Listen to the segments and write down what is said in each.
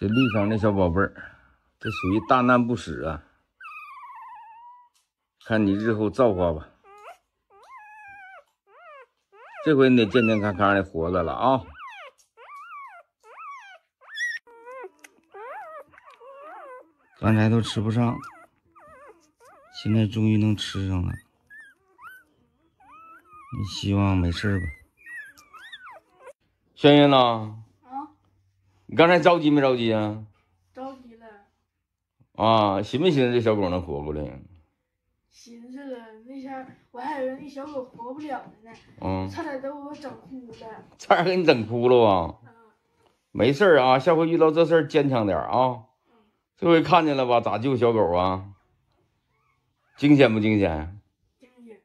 这地上的小宝贝儿，这属于大难不死啊！看你日后造化吧。这回你得健健康康的活着了啊！刚才都吃不上，现在终于能吃上了。你希望没事吧？轩轩呐？你刚才着急没着急啊？着急了。啊，寻没寻思这小狗能活过来？寻思了，那下我还以为那小狗活不了了呢。差点都给我整哭了。差点给你整哭了啊！没事啊，下回遇到这事儿坚强点啊。这回看见了吧？咋救小狗啊？惊险不惊险？惊险。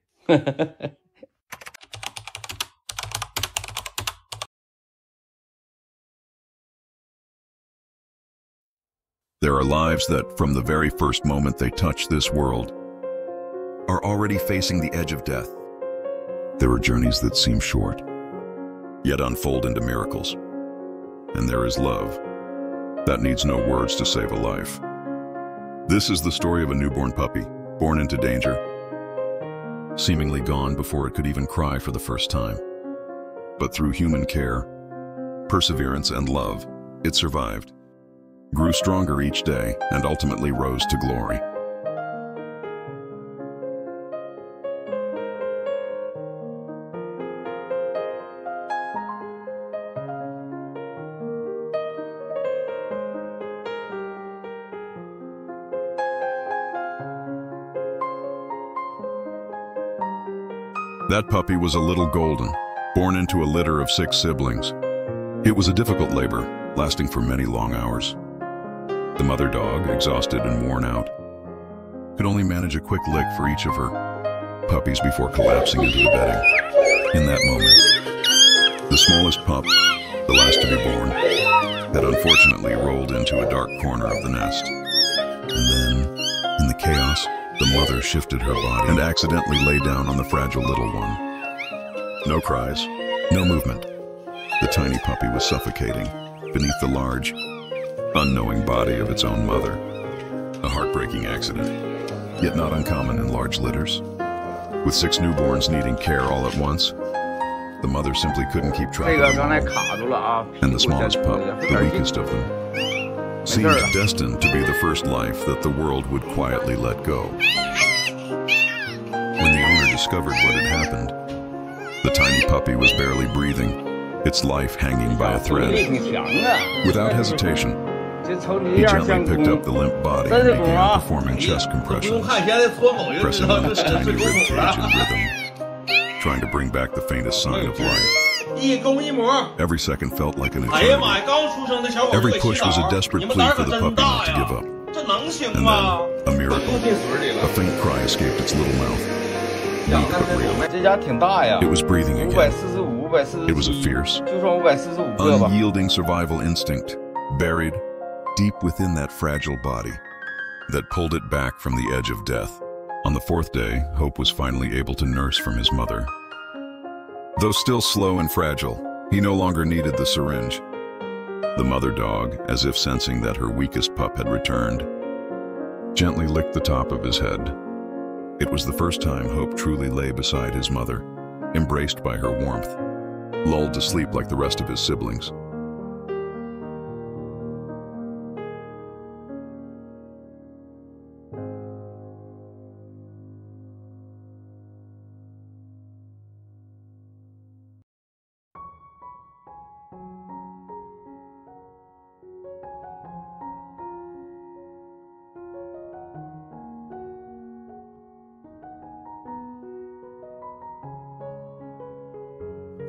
There are lives that, from the very first moment they touch this world, are already facing the edge of death. There are journeys that seem short, yet unfold into miracles. And there is love that needs no words to save a life. This is the story of a newborn puppy, born into danger, seemingly gone before it could even cry for the first time. But through human care, perseverance, and love, it survived, grew stronger each day, and ultimately rose to glory. That puppy was a little golden, born into a litter of 6 siblings. It was a difficult labor, lasting for many long hours. The mother dog, exhausted and worn out, could only manage a quick lick for each of her puppies before collapsing into the bedding. In that moment, the smallest pup, the last to be born, had unfortunately rolled into a dark corner of the nest. And then, in the chaos, the mother shifted her body and accidentally lay down on the fragile little one. No cries, no movement. The tiny puppy was suffocating beneath the large, unknowing body of its own mother. A heartbreaking accident, yet not uncommon in large litters. With 6 newborns needing care all at once, the mother simply couldn't keep track of them all. And the smallest pup, the weakest of them, seemed destined to be the first life that the world would quietly let go. When the owner discovered what had happened, the tiny puppy was barely breathing, its life hanging by a thread. Without hesitation, he gently picked up the limp body and began performing chest compressions, pressing on its tiny ribcage in rhythm, trying to bring back the faintest sign of life. Every second felt like an eternity. Every push was a desperate plea for the puppy not to give up. And then, a miracle. A faint cry escaped its little mouth. Weak but real. It was breathing again. It was a fierce, unyielding survival instinct, buried deep within that fragile body, that pulled it back from the edge of death. On the 4th day, Hope was finally able to nurse from his mother. Though still slow and fragile, he no longer needed the syringe. The mother dog, as if sensing that her weakest pup had returned, gently licked the top of his head. It was the first time Hope truly lay beside his mother, embraced by her warmth, lulled to sleep like the rest of his siblings.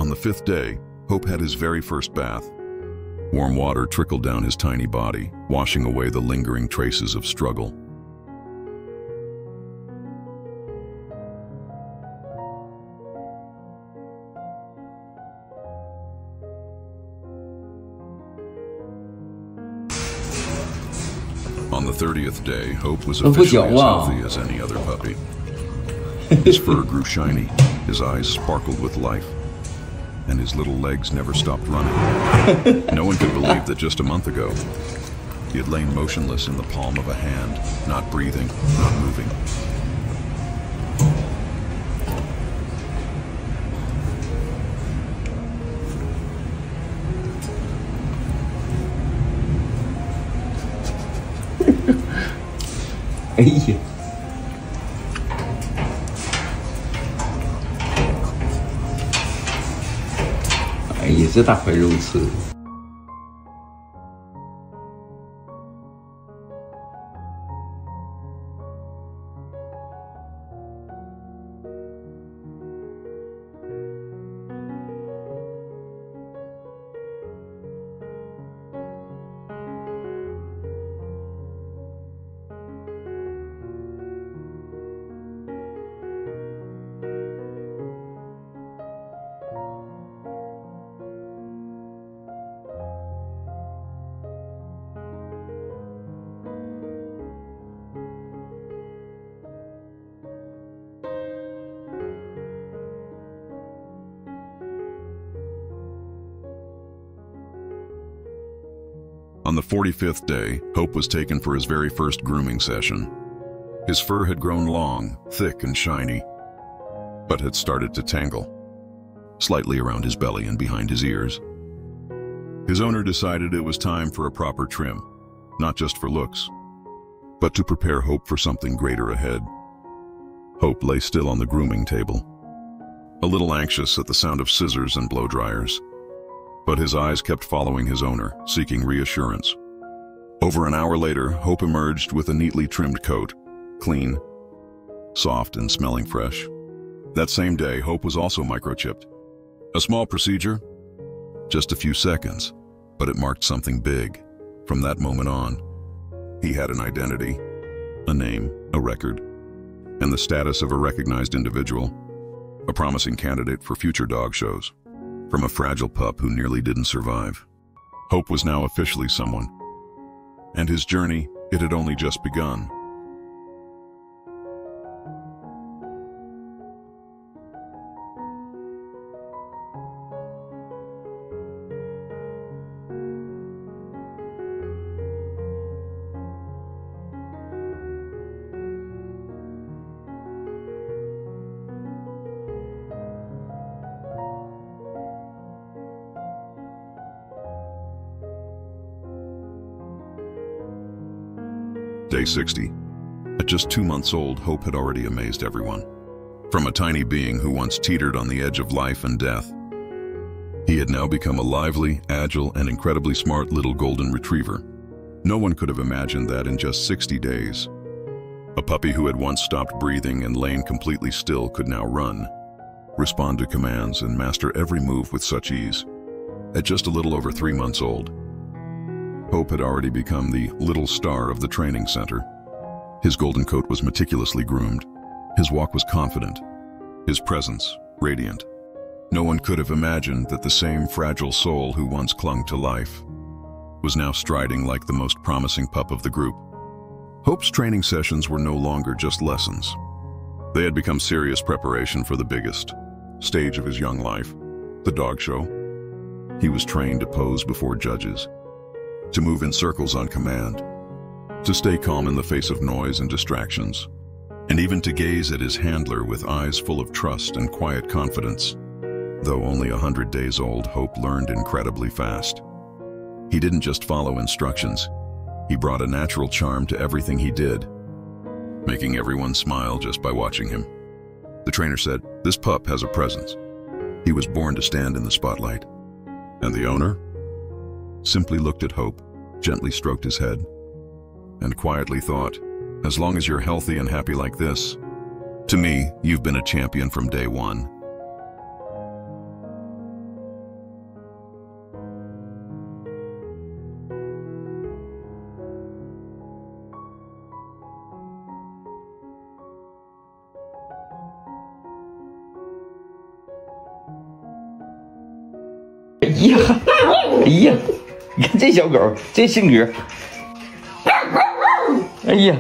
On the 5th day, Hope had his very first bath. Warm water trickled down his tiny body, washing away the lingering traces of struggle. On the 30th day, Hope was officially as healthy as any other puppy. His fur grew shiny, his eyes sparkled with life, and his little legs never stopped running. No one could believe that just a month ago, he had lain motionless in the palm of a hand, not breathing, not moving.哎呀！哎呀，这大块肉吃的。On the 45th day, Hope was taken for his very first grooming session. His fur had grown long, thick and shiny, but had started to tangle, slightly around his belly and behind his ears. His owner decided it was time for a proper trim, not just for looks, but to prepare Hope for something greater ahead. Hope lay still on the grooming table, a little anxious at the sound of scissors and blow dryers. But his eyes kept following his owner, seeking reassurance. Over an hour later, Hope emerged with a neatly trimmed coat, clean, soft, and smelling fresh. That same day, Hope was also microchipped. A small procedure, just a few seconds, but it marked something big. From that moment on, he had an identity, a name, a record, and the status of a recognized individual, a promising candidate for future dog shows. From a fragile pup who nearly didn't survive, Hope was now officially someone. And his journey, it had only just begun. Day 60. At just 2 months old, Hope had already amazed everyone. From a tiny being who once teetered on the edge of life and death, he had now become a lively, agile, and incredibly smart little golden retriever. No one could have imagined that in just 60 days. A puppy who had once stopped breathing and lain completely still could now run, respond to commands, and master every move with such ease. At just a little over 3 months old, Hope had already become the little star of the training center. His golden coat was meticulously groomed. His walk was confident, his presence radiant. No one could have imagined that the same fragile soul who once clung to life was now striding like the most promising pup of the group. Hope's training sessions were no longer just lessons. They had become serious preparation for the biggest stage of his young life, the dog show. He was trained to pose before judges, to move in circles on command, to stay calm in the face of noise and distractions, and even to gaze at his handler with eyes full of trust and quiet confidence. Though only 100 days old, Hope learned incredibly fast. He didn't just follow instructions. He brought a natural charm to everything he did, making everyone smile just by watching him. The trainer said, "This pup has a presence. He was born to stand in the spotlight." And the owner simply looked at Hope, gently stroked his head, and quietly thought, "As long as you're healthy and happy like this, to me, you've been a champion from day one." 呀，哎呀，你看这小狗，这性格。哎呀，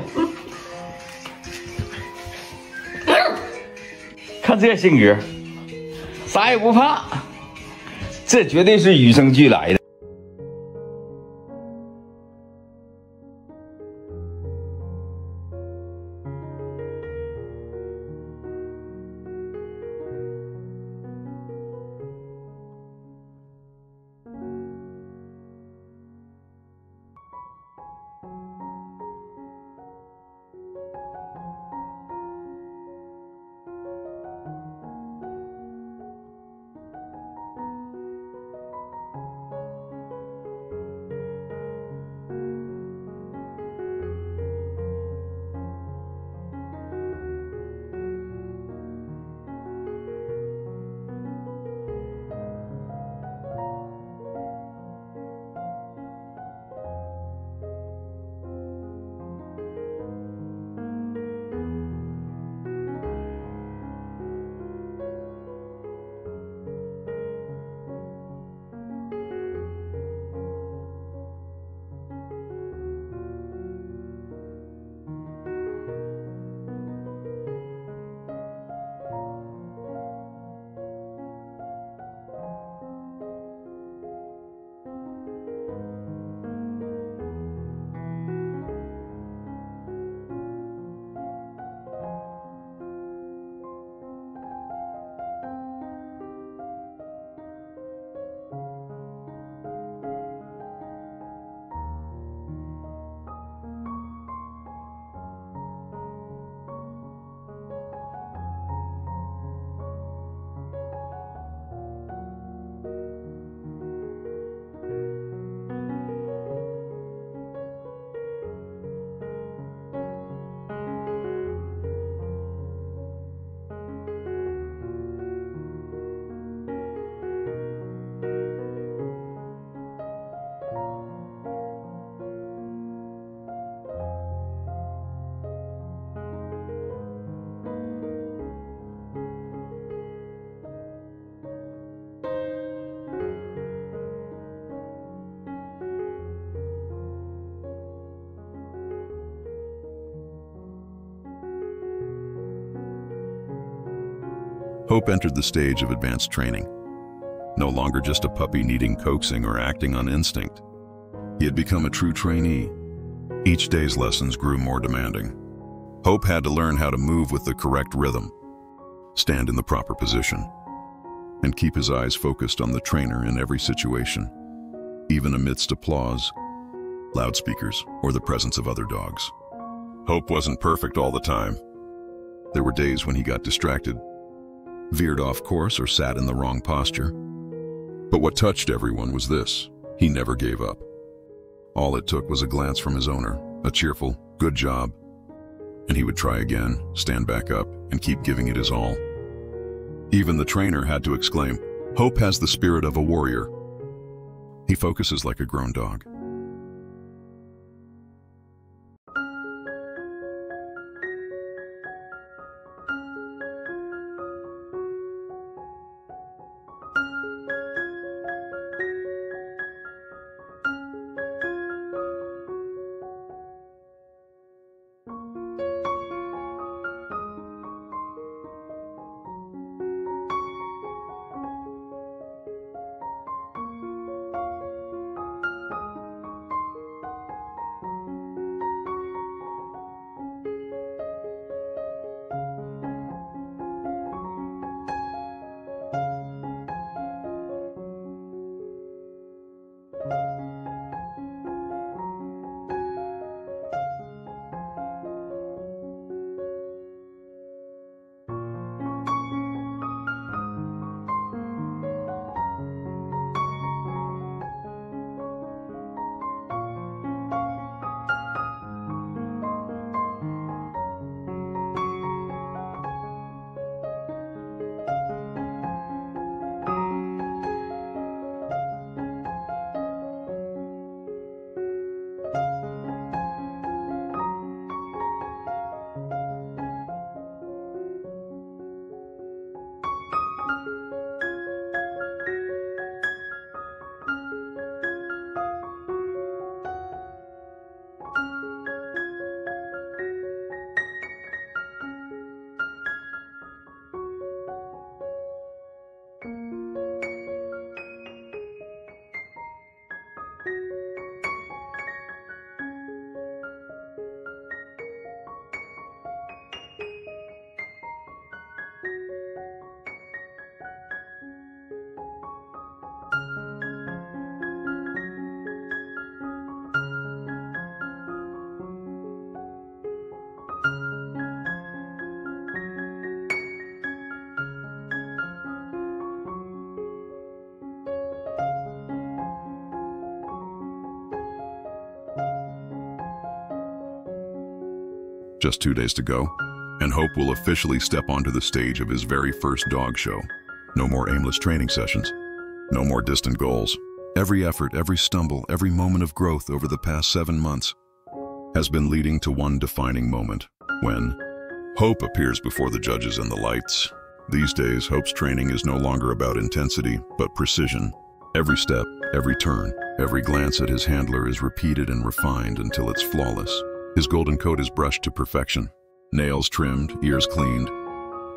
看这性格，啥也不怕，这绝对是与生俱来的。Hope entered the stage of advanced training. No longer just a puppy needing coaxing or acting on instinct. He had become a true trainee. Each day's lessons grew more demanding. Hope had to learn how to move with the correct rhythm, stand in the proper position, and keep his eyes focused on the trainer in every situation, even amidst applause, loudspeakers, or the presence of other dogs. Hope wasn't perfect all the time. There were days when he got distracted, veered off course, or sat in the wrong posture. But what touched everyone was this: he never gave up. All it took was a glance from his owner, a cheerful, "Good job," and he would try again, stand back up, and keep giving it his all. Even the trainer had to exclaim, "Hope has the spirit of a warrior. He focuses like a grown dog." Just 2 days to go, and Hope will officially step onto the stage of his very first dog show. No more aimless training sessions. No more distant goals. Every effort, every stumble, every moment of growth over the past 7 months has been leading to one defining moment, when Hope appears before the judges and the lights. These days, Hope's training is no longer about intensity, but precision. Every step, every turn, every glance at his handler is repeated and refined until it's flawless. His golden coat is brushed to perfection, nails trimmed, ears cleaned,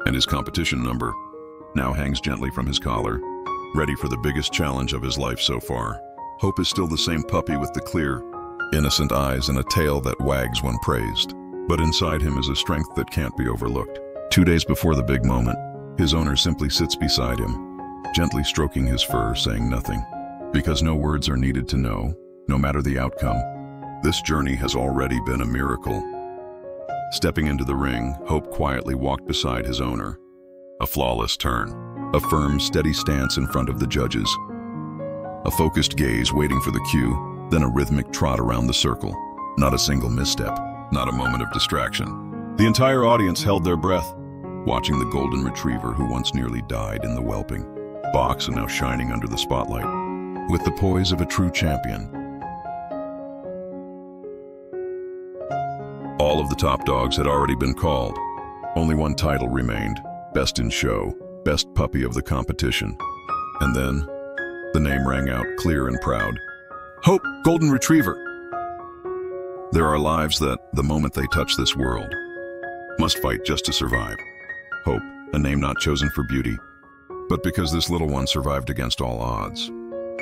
and his competition number now hangs gently from his collar, ready for the biggest challenge of his life so far. Hope is still the same puppy with the clear, innocent eyes and a tail that wags when praised. But inside him is a strength that can't be overlooked. 2 days before the big moment, his owner simply sits beside him, gently stroking his fur, saying nothing. Because no words are needed to know, no matter the outcome. This journey has already been a miracle. Stepping into the ring, Hope quietly walked beside his owner. A flawless turn, a firm, steady stance in front of the judges. A focused gaze waiting for the cue, then a rhythmic trot around the circle. Not a single misstep, not a moment of distraction. The entire audience held their breath, watching the golden retriever who once nearly died in the whelping box and now shining under the spotlight, with the poise of a true champion. All of the top dogs had already been called. Only one title remained, Best in Show, Best Puppy of the competition. And then, the name rang out clear and proud. Hope, Golden Retriever. There are lives that, the moment they touch this world, must fight just to survive. Hope, a name not chosen for beauty, but because this little one survived against all odds.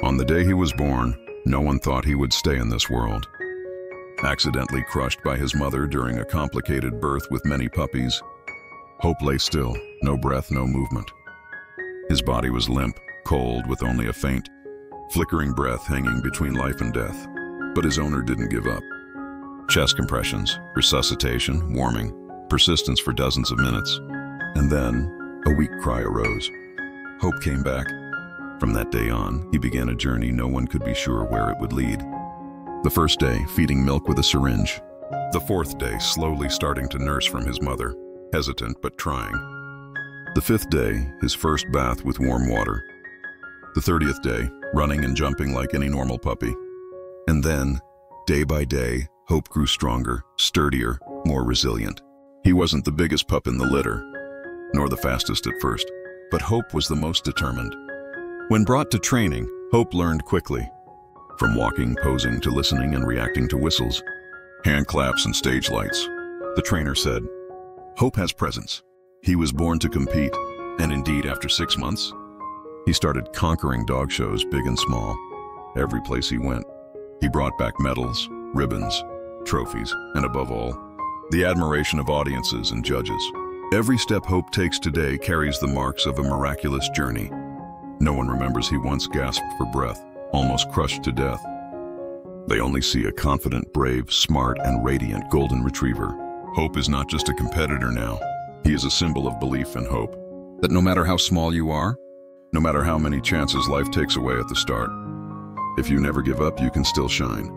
On the day he was born, no one thought he would stay in this world. Accidentally crushed by his mother during a complicated birth with many puppies, Hope lay still, no breath, no movement. His body was limp, cold, with only a faint, flickering breath hanging between life and death. But his owner didn't give up. Chest compressions, resuscitation, warming, persistence for dozens of minutes. And then, a weak cry arose. Hope came back. From that day on, he began a journey no one could be sure where it would lead. The first day, feeding milk with a syringe. The fourth day, slowly starting to nurse from his mother, hesitant but trying. The fifth day, his first bath with warm water. The 30th day, running and jumping like any normal puppy. And then, day by day, Hope grew stronger, sturdier, more resilient. He wasn't the biggest pup in the litter, nor the fastest at first, but Hope was the most determined. When brought to training, Hope learned quickly. From walking, posing, to listening and reacting to whistles, hand claps and stage lights, the trainer said, Hope has presence. He was born to compete, and indeed after 6 months, he started conquering dog shows big and small. Every place he went, he brought back medals, ribbons, trophies, and above all, the admiration of audiences and judges. Every step Hope takes today carries the marks of a miraculous journey. No one remembers he once gasped for breath, almost crushed to death. They only see a confident, brave, smart, and radiant golden retriever. Hope is not just a competitor now. He is a symbol of belief and hope. That no matter how small you are, no matter how many chances life takes away at the start, if you never give up, you can still shine.